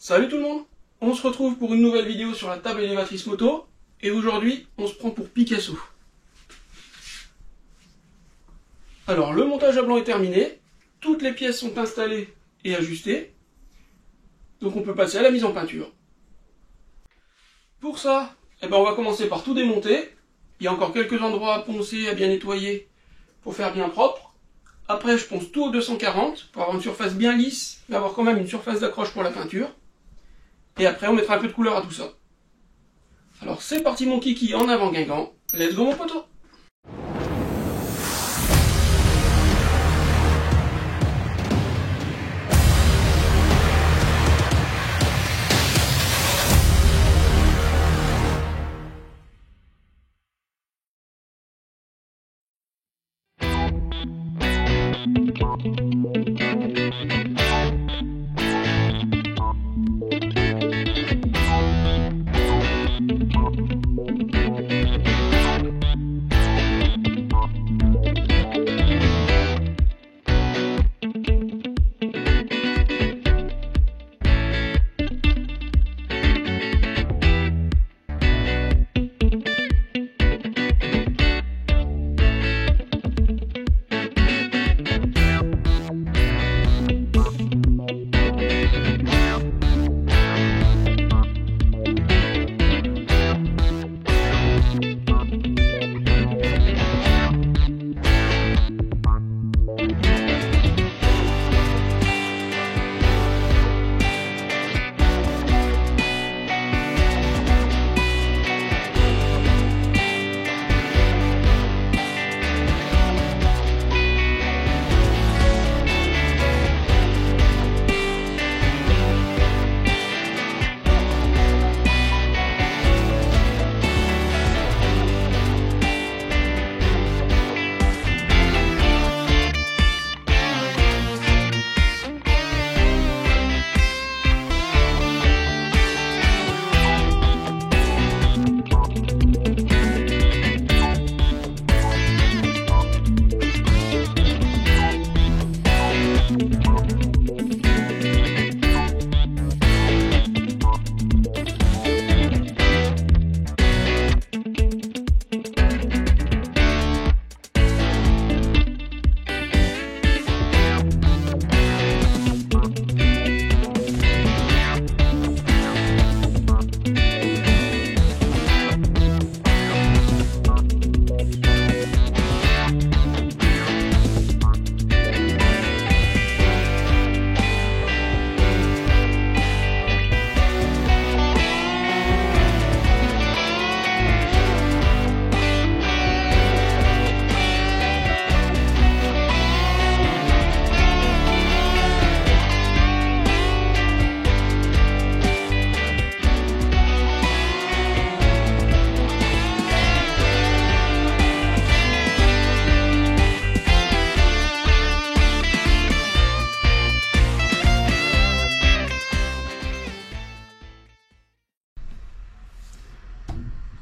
Salut tout le monde, on se retrouve pour une nouvelle vidéo sur la table élévatrice moto, et aujourd'hui on se prend pour Picasso. Alors le montage à blanc est terminé, toutes les pièces sont installées et ajustées, donc on peut passer à la mise en peinture. Pour ça, on va commencer par tout démonter, il y a encore quelques endroits à poncer, à bien nettoyer pour faire bien propre. Après je ponce tout au 240 pour avoir une surface bien lisse, mais avoir quand même une surface d'accroche pour la peinture. Et après, on mettra un peu de couleur à tout ça. Alors, c'est parti mon kiki en avant Guingamp. Let's go mon poteau!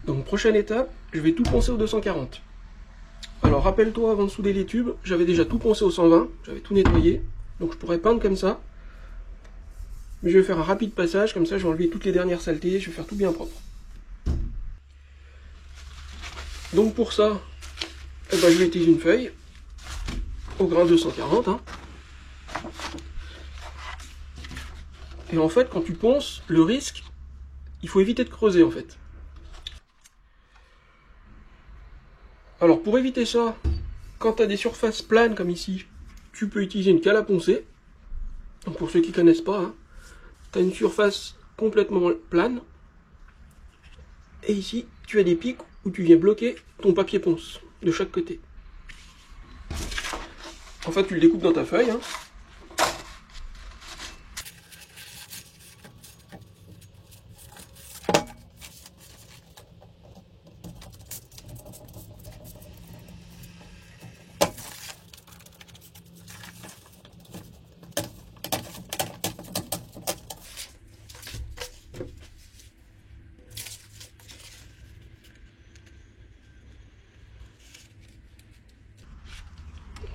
Donc prochaine étape, je vais tout poncer au 240. Alors rappelle-toi, avant de souder les tubes, j'avais déjà tout poncé au 120, j'avais tout nettoyé, donc je pourrais peindre comme ça. Mais je vais faire un rapide passage, comme ça je vais enlever toutes les dernières saletés, je vais faire tout bien propre. Donc pour ça, je vais utiliser une feuille, au grain 240. Et en fait, quand tu ponces, le risque, il faut éviter de creuser en fait. Alors pour éviter ça, quand tu as des surfaces planes comme ici, tu peux utiliser une cale à poncer. Donc pour ceux qui ne connaissent pas, tu as une surface complètement plane. Et ici, tu as des pics où tu viens bloquer ton papier ponce de chaque côté. En fait, tu le découpes dans ta feuille.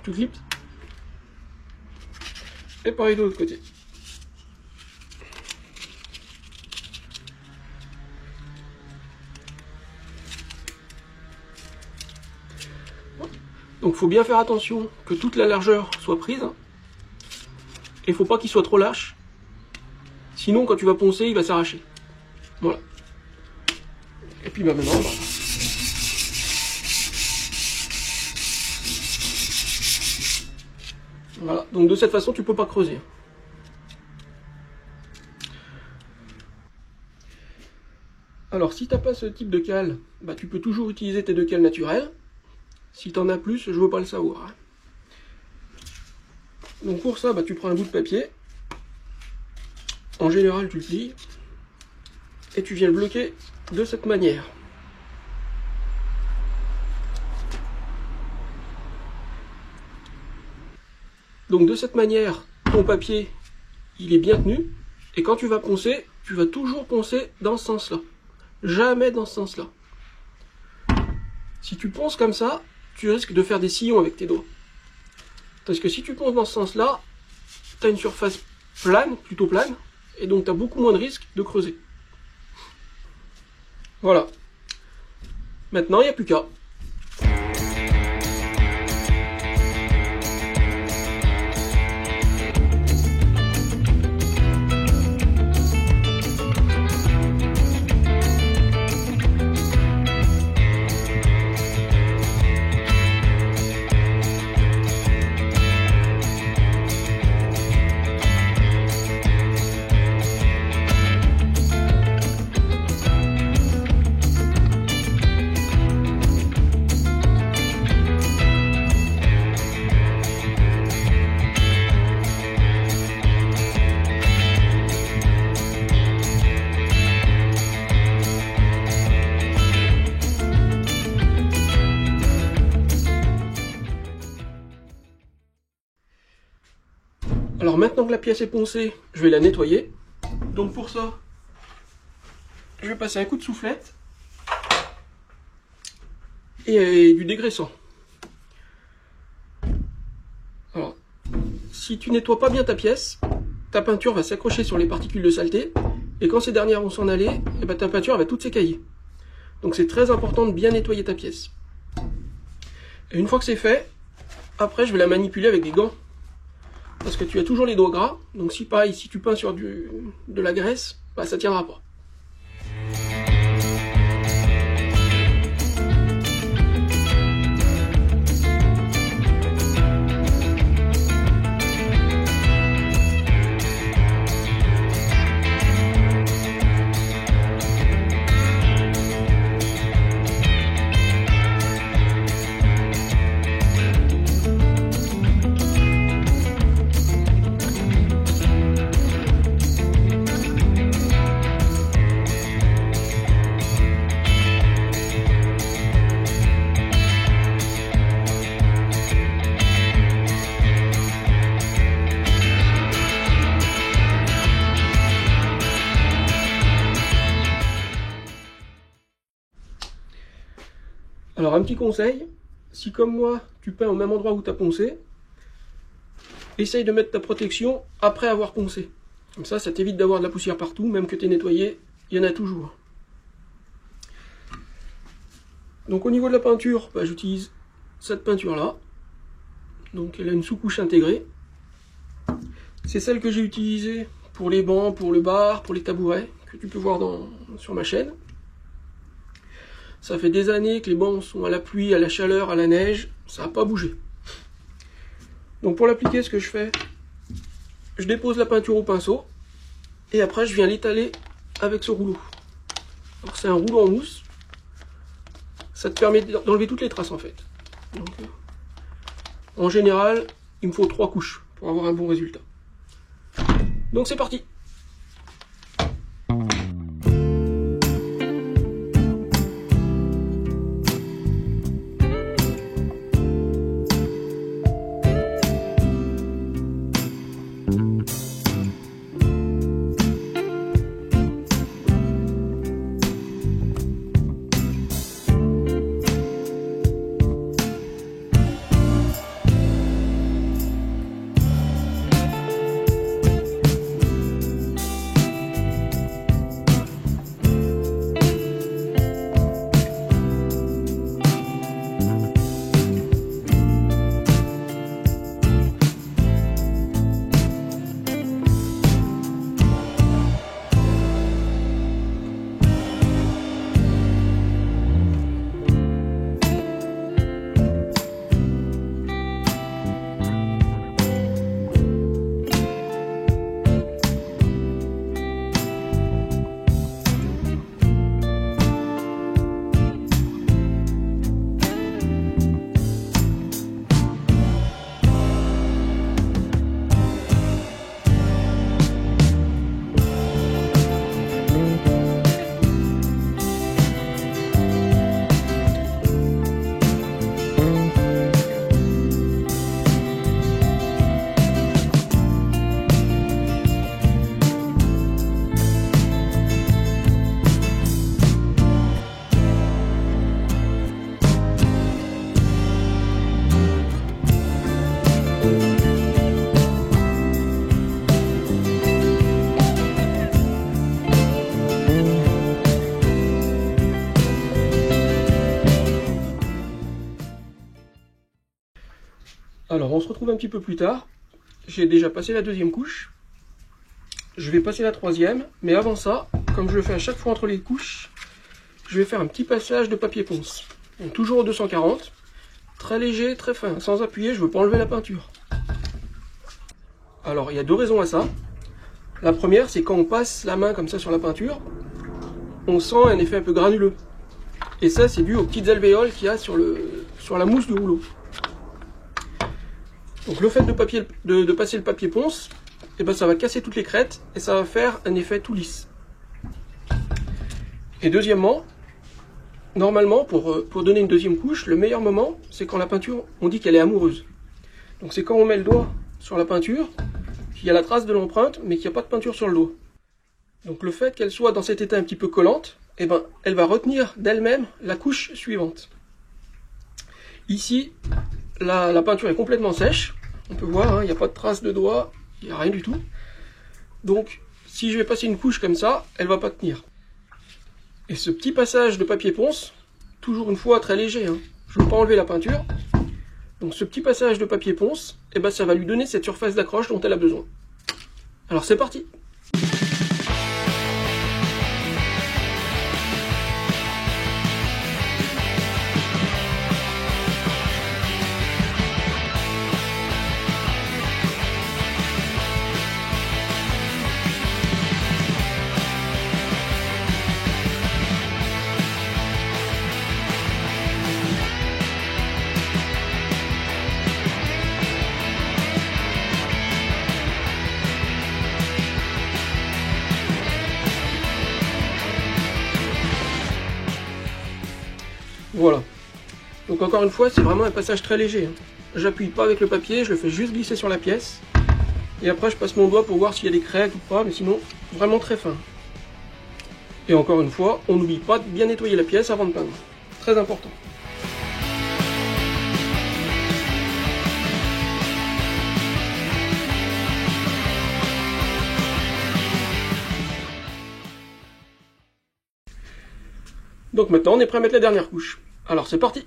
Tu clips. Et pareil de l'autre côté. Donc il faut bien faire attention que toute la largeur soit prise. Et il ne faut pas qu'il soit trop lâche. Sinon quand tu vas poncer, il va s'arracher. Voilà. Et puis maintenant, voilà. Donc de cette façon, tu peux pas creuser. Alors si t'as pas ce type de cale, bah, tu peux toujours utiliser tes deux cales naturelles. Si t'en as plus, je veux pas le savoir. Donc pour ça, bah, tu prends un bout de papier. En général, tu le plies. Et tu viens le bloquer de cette manière. Donc de cette manière, ton papier, il est bien tenu. Et quand tu vas poncer, tu vas toujours poncer dans ce sens-là. Jamais dans ce sens-là. Si tu ponces comme ça, tu risques de faire des sillons avec tes doigts. Parce que si tu ponces dans ce sens-là, tu as une surface plane, plutôt plane, et donc tu as beaucoup moins de risques de creuser. Voilà. Maintenant, il n'y a plus qu'à. Alors maintenant que la pièce est poncée, je vais la nettoyer. Donc pour ça, je vais passer un coup de soufflette et du dégraissant. Alors, si tu nettoies pas bien ta pièce, ta peinture va s'accrocher sur les particules de saleté, et quand ces dernières vont s'en aller, et ben ta peinture va toute s'écailler. Donc c'est très important de bien nettoyer ta pièce. Et une fois que c'est fait, après je vais la manipuler avec des gants. Parce que tu as toujours les doigts gras, donc si pareil, si tu peins sur de la graisse, bah ça tiendra pas. Alors un petit conseil, si comme moi tu peins au même endroit où tu as poncé, essaye de mettre ta protection après avoir poncé. Comme ça t'évite d'avoir de la poussière partout, même que tu es nettoyé, il y en a toujours. Donc au niveau de la peinture, bah, j'utilise cette peinture là. Donc elle a une sous-couche intégrée. C'est celle que j'ai utilisée pour les bancs, pour le bar, pour les tabourets, que tu peux voir sur ma chaîne. Ça fait des années que les bancs sont à la pluie, à la chaleur, à la neige, ça n'a pas bougé. Donc pour l'appliquer, ce que je fais, je dépose la peinture au pinceau, et après je viens l'étaler avec ce rouleau. Donc c'est un rouleau en mousse, ça te permet d'enlever toutes les traces en fait. Donc, en général, il me faut 3 couches pour avoir un bon résultat. Donc c'est parti! Alors on se retrouve un petit peu plus tard. J'ai déjà passé la deuxième couche. Je vais passer la troisième, mais avant ça, comme je le fais à chaque fois entre les couches, je vais faire un petit passage de papier ponce. Donc toujours au 240, très léger, très fin, sans appuyer, je ne veux pas enlever la peinture. Alors il y a deux raisons à ça. La première, c'est quand on passe la main comme ça sur la peinture, on sent un effet un peu granuleux. Et ça, c'est dû aux petites alvéoles qu'il y a sur la mousse du rouleau. Donc le fait de passer le papier ponce, eh ben, ça va casser toutes les crêtes et ça va faire un effet tout lisse. Et deuxièmement, normalement, pour donner une deuxième couche, le meilleur moment, c'est quand la peinture, on dit qu'elle est amoureuse. Donc c'est quand on met le doigt sur la peinture, qu'il y a la trace de l'empreinte, mais qu'il n'y a pas de peinture sur le doigt. Donc le fait qu'elle soit dans cet état un petit peu collante, eh ben, elle va retenir d'elle-même la couche suivante. Ici, la peinture est complètement sèche. On peut voir, hein, il n'y a pas de trace de doigt, il n'y a rien du tout. Donc, si je vais passer une couche comme ça, elle ne va pas tenir. Et ce petit passage de papier ponce, toujours une fois très léger, hein, je ne veux pas enlever la peinture. Donc ce petit passage de papier ponce, eh ben, ça va lui donner cette surface d'accroche dont elle a besoin. Alors c'est parti! Voilà. Donc encore une fois, c'est vraiment un passage très léger. Hein. J'appuie pas avec le papier, je le fais juste glisser sur la pièce. Et après, je passe mon doigt pour voir s'il y a des crêtes ou pas, mais sinon, vraiment très fin. Et encore une fois, on n'oublie pas de bien nettoyer la pièce avant de peindre. Très important. Donc maintenant, on est prêt à mettre la dernière couche. Alors c'est parti!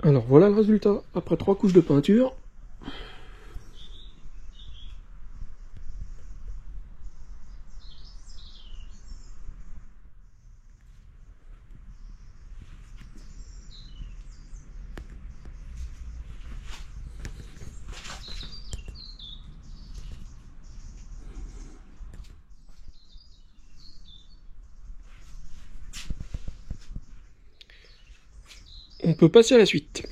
Alors voilà le résultat après 3 couches de peinture. on peut passer à la suite.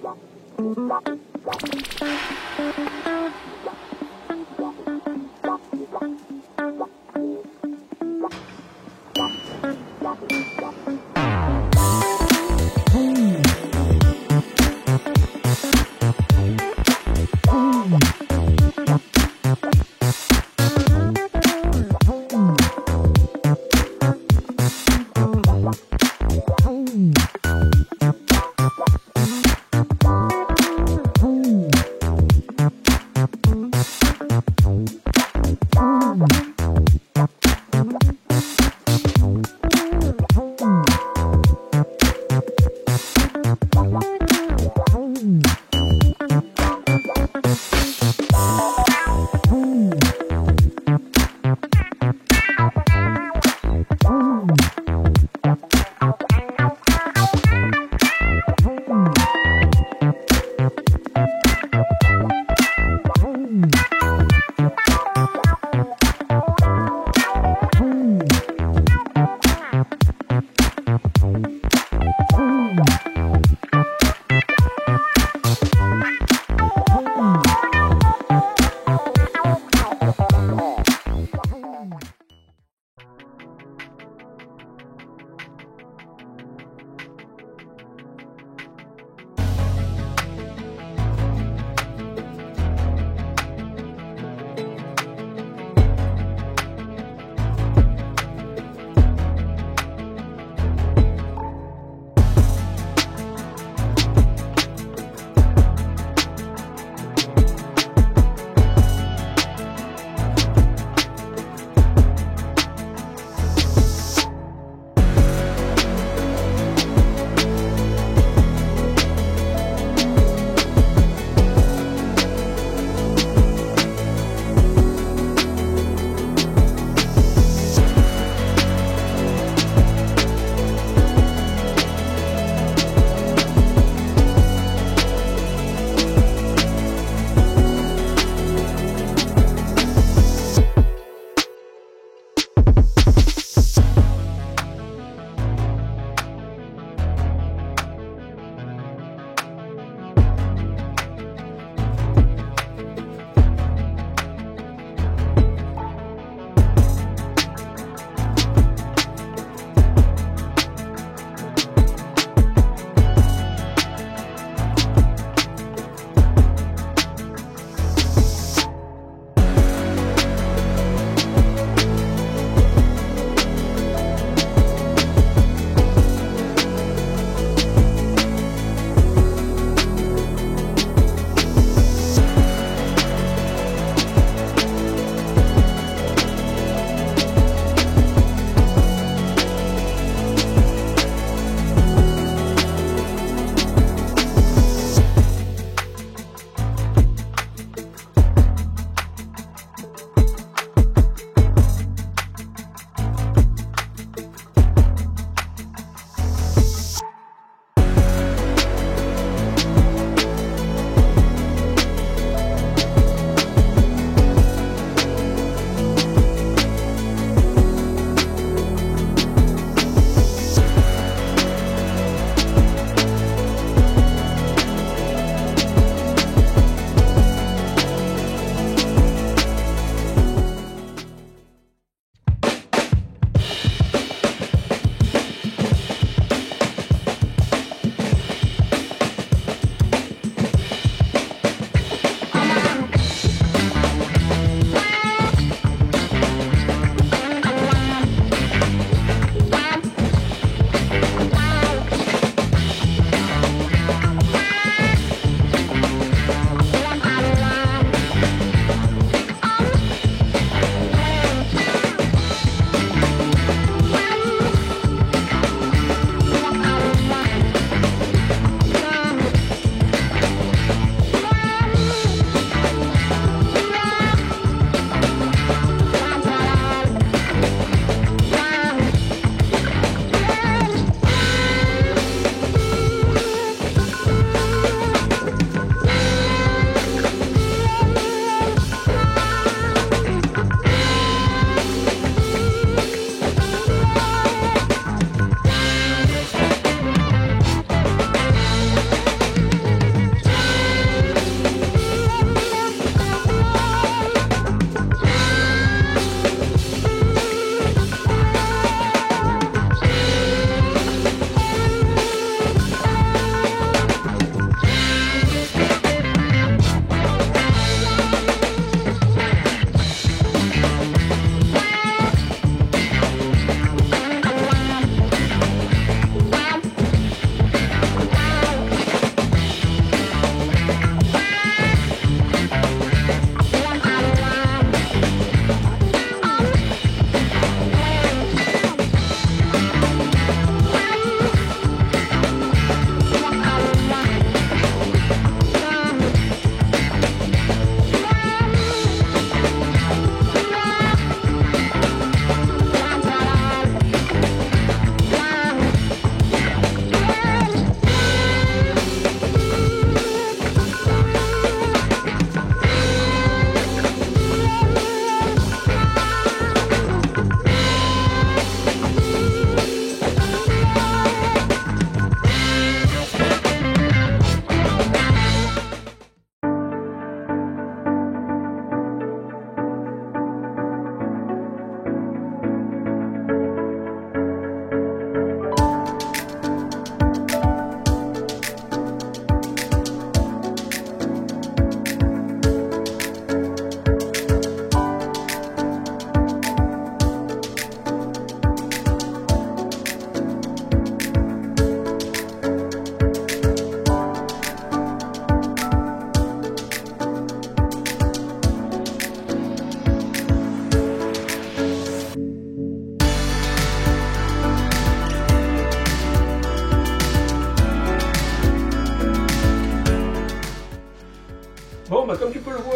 Wow.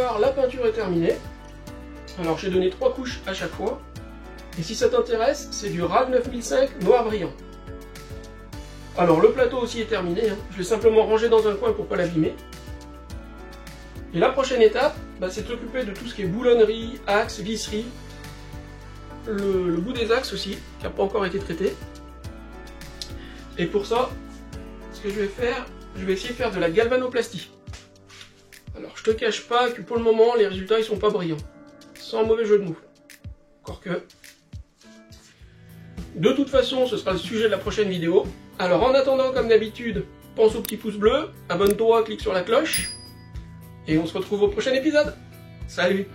voir, la peinture est terminée. Alors j'ai donné 3 couches à chaque fois. Et si ça t'intéresse, c'est du RAL 9005 noir brillant. Alors le plateau aussi est terminé, hein. Je l'ai simplement rangé dans un coin pour pas l'abîmer. Et la prochaine étape, c'est de s'occuper de tout ce qui est boulonnerie, axe, visserie. Le bout des axes aussi, qui n'a pas encore été traité. Et pour ça, ce que je vais faire, je vais essayer de faire de la galvanoplastie. Alors je te cache pas que pour le moment, les résultats ils sont pas brillants. Sans mauvais jeu de mots. Encore que. De toute façon, ce sera le sujet de la prochaine vidéo. Alors en attendant, comme d'habitude, pense au petit pouce bleu, abonne-toi, clique sur la cloche, et on se retrouve au prochain épisode. Salut!